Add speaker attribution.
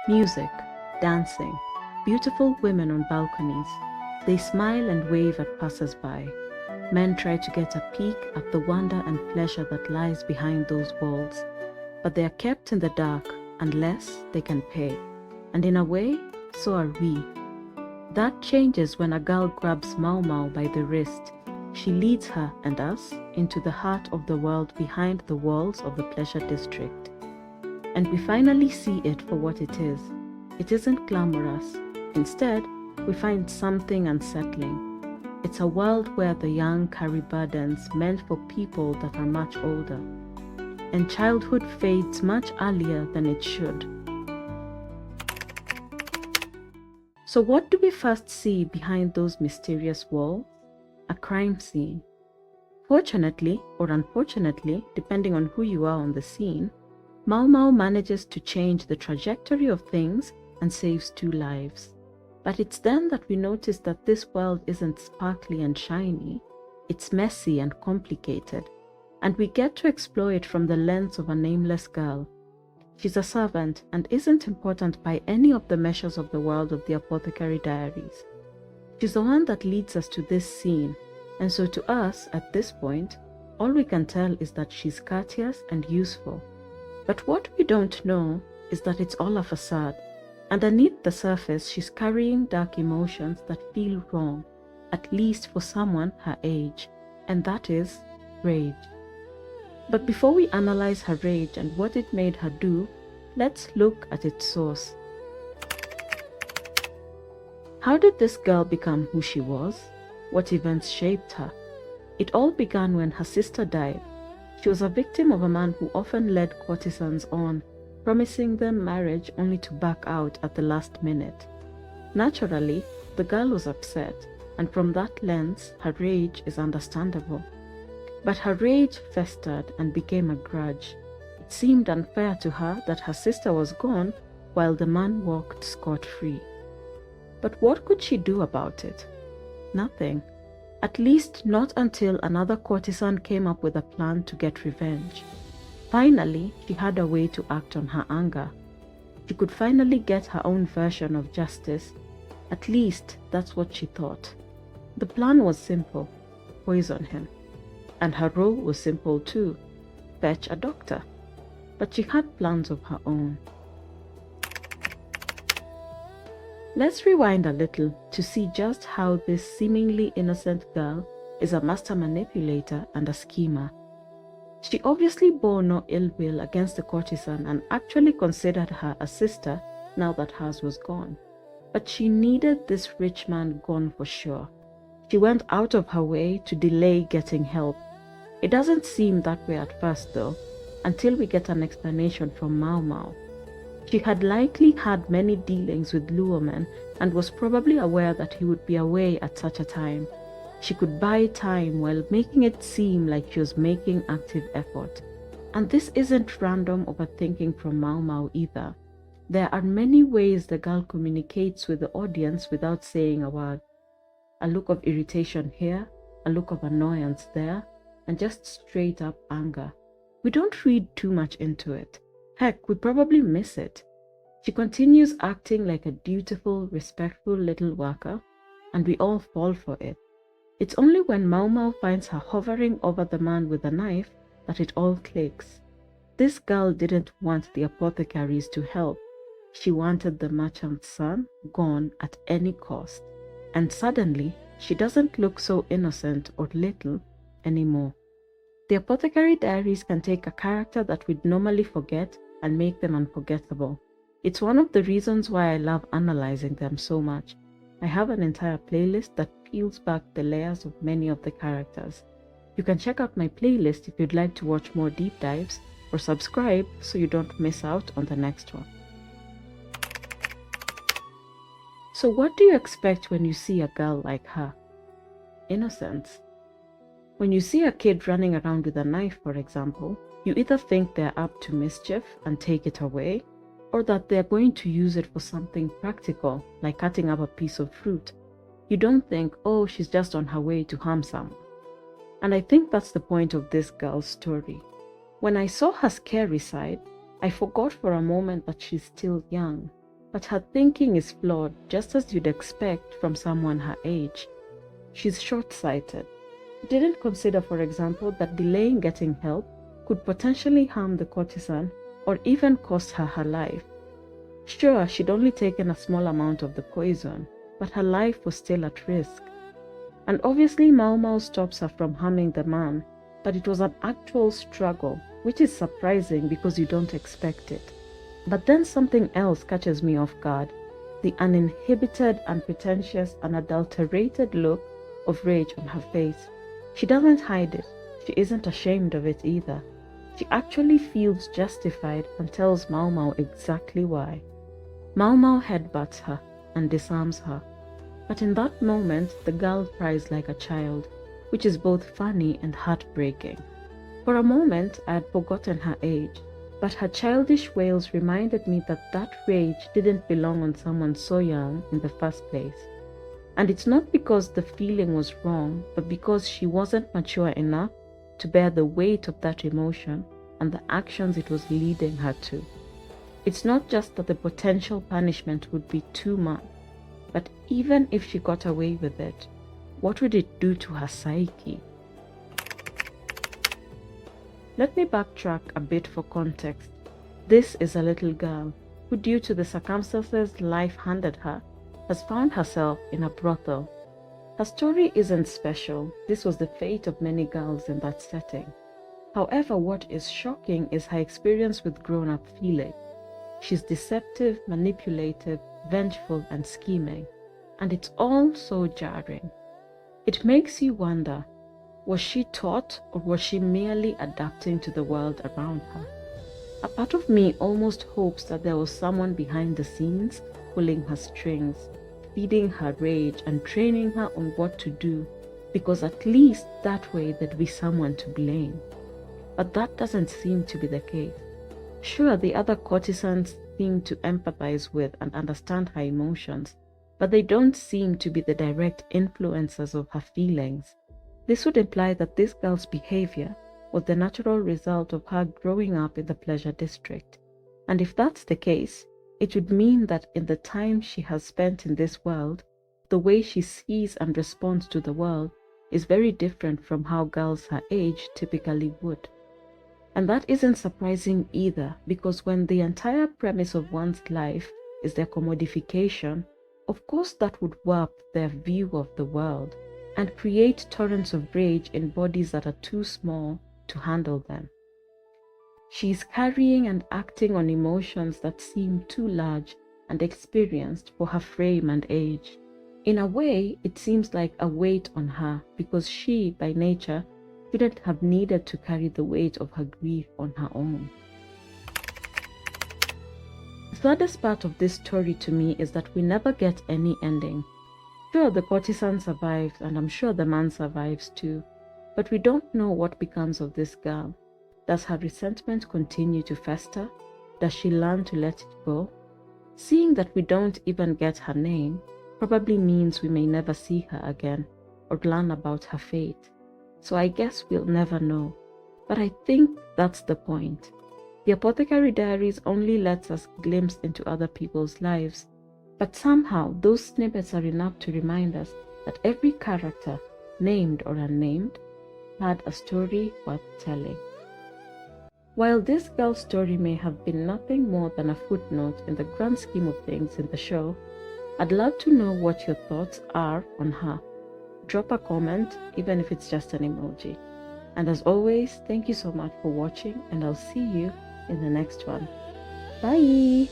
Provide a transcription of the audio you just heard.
Speaker 1: Music, dancing, beautiful women on balconies. They smile and wave at passers-by. Men try to get a peek at the wonder and pleasure that lies behind those walls, but they are kept in the dark unless they can pay. And in a way, so are we. That changes when a girl grabs Maomao by the wrist. She leads her and us into the heart of the world behind the walls of the pleasure district. And we finally see it for what it is. It isn't glamorous. Instead, we find something unsettling. It's a world where the young carry burdens meant for people that are much older. And childhood fades much earlier than it should. So what do we first see behind those mysterious walls? A crime scene. Fortunately, or unfortunately, depending on who you are on the scene, Maomao manages to change the trajectory of things and saves 2 lives. But it's then that we notice that this world isn't sparkly and shiny, it's messy and complicated, and we get to explore it from the lens of a nameless girl. She's a servant and isn't important by any of the measures of the world of the Apothecary Diaries. She's the one that leads us to this scene, and so to us, at this point, all we can tell is that she's courteous and useful. But what we don't know is that it's all a facade. Underneath the surface, she's carrying dark emotions that feel wrong, at least for someone her age, and that is rage. But before we analyze her rage and what it made her do, let's look at its source. How did this girl become who she was? What events shaped her? It all began when her sister died. She was a victim of a man who often led courtesans on, promising them marriage only to back out at the last minute. Naturally, the girl was upset, and from that lens, her rage is understandable. But her rage festered and became a grudge. It seemed unfair to her that her sister was gone while the man walked scot-free. But what could she do about it? Nothing. At least not until another courtesan came up with a plan to get revenge. Finally, she had a way to act on her anger. She could finally get her own version of justice. At least, that's what she thought. The plan was simple: poison him. And her role was simple too: fetch a doctor. But she had plans of her own. Let's rewind a little to see just how this seemingly innocent girl is a master manipulator and a schemer. She obviously bore no ill will against the courtesan and actually considered her a sister now that hers was gone. But she needed this rich man gone for sure. She went out of her way to delay getting help. It doesn't seem that way at first though, until we get an explanation from Maomao. She had likely had many dealings with Luomen and was probably aware that he would be away at such a time. She could buy time while making it seem like she was making active effort. And this isn't random overthinking from Maomao either. There are many ways the girl communicates with the audience without saying a word. A look of irritation here, a look of annoyance there, and just straight up anger. We don't read too much into it. Heck, we probably miss it. She continues acting like a dutiful, respectful little worker, and we all fall for it. It's only when Maomao finds her hovering over the man with a knife that it all clicks. This girl didn't want the apothecaries to help. She wanted the merchant's son gone at any cost. And suddenly, she doesn't look so innocent or little anymore. The Apothecary Diaries can take a character that we'd normally forget and make them unforgettable. It's one of the reasons why I love analyzing them so much. I have an entire playlist that peels back the layers of many of the characters. You can check out my playlist if you'd like to watch more deep dives, or subscribe so you don't miss out on the next one. So what do you expect when you see a girl like her? Innocence. When you see a kid running around with a knife, for example, you either think they're up to mischief and take it away, or that they're going to use it for something practical, like cutting up a piece of fruit. You don't think, oh, she's just on her way to harm someone. And I think that's the point of this girl's story. When I saw her scary side, I forgot for a moment that she's still young. but her thinking is flawed, just as you'd expect from someone her age. She's short-sighted. She didn't consider, for example, that delaying getting help could potentially harm the courtesan or even cost her her life. Sure, she'd only taken a small amount of the poison, but her life was still at risk. And obviously Maomao stops her from harming the man, but it was an actual struggle, which is surprising because you don't expect it. But then something else catches me off guard, the uninhibited, unpretentious, unadulterated look of rage on her face. She doesn't hide it. She isn't ashamed of it either. She actually feels justified and tells Maomao exactly why. Maomao headbutts her and disarms her. But in that moment, the girl cries like a child, which is both funny and heartbreaking. For a moment, I had forgotten her age, but her childish wails reminded me that that rage didn't belong on someone so young in the first place. And it's not because the feeling was wrong, but because she wasn't mature enough to bear the weight of that emotion and the actions it was leading her to. It's not just that the potential punishment would be too much, but even if she got away with it, what would it do to her psyche? Let me backtrack a bit for context. This is a little girl who, due to the circumstances life handed her, has found herself in a brothel. Her story isn't special. This was the fate of many girls in that setting. However, what is shocking is her experience with grown-up feeling. She's deceptive, manipulative, vengeful, and scheming. And it's all so jarring. It makes you wonder, was she taught or was she merely adapting to the world around her? A part of me almost hopes that there was someone behind the scenes pulling her strings, feeding her rage and training her on what to do, because at least that way there'd be someone to blame. But that doesn't seem to be the case. Sure, the other courtesans seem to empathize with and understand her emotions, but they don't seem to be the direct influencers of her feelings. This would imply that this girl's behavior was the natural result of her growing up in the pleasure district. And if that's the case, it would mean that in the time she has spent in this world, the way she sees and responds to the world is very different from how girls her age typically would. And that isn't surprising either, because when the entire premise of one's life is their commodification, of course that would warp their view of the world and create torrents of rage in bodies that are too small to handle them. She is carrying and acting on emotions that seem too large and experienced for her frame and age. In a way, it seems like a weight on her because she, by nature, shouldn't have needed to carry the weight of her grief on her own. The saddest part of this story to me is that we never get any ending. Sure, the courtesan survives, and I'm sure the man survives too, but we don't know what becomes of this girl. Does her resentment continue to fester? Does she learn to let it go? Seeing that we don't even get her name probably means we may never see her again or learn about her fate. So I guess we'll never know. But I think that's the point. The Apothecary Diaries only lets us glimpse into other people's lives, but somehow those snippets are enough to remind us that every character, named or unnamed, had a story worth telling. While this girl's story may have been nothing more than a footnote in the grand scheme of things in the show, I'd love to know what your thoughts are on her. Drop a comment, even if it's just an emoji. And as always, thank you so much for watching, and I'll see you in the next one. Bye!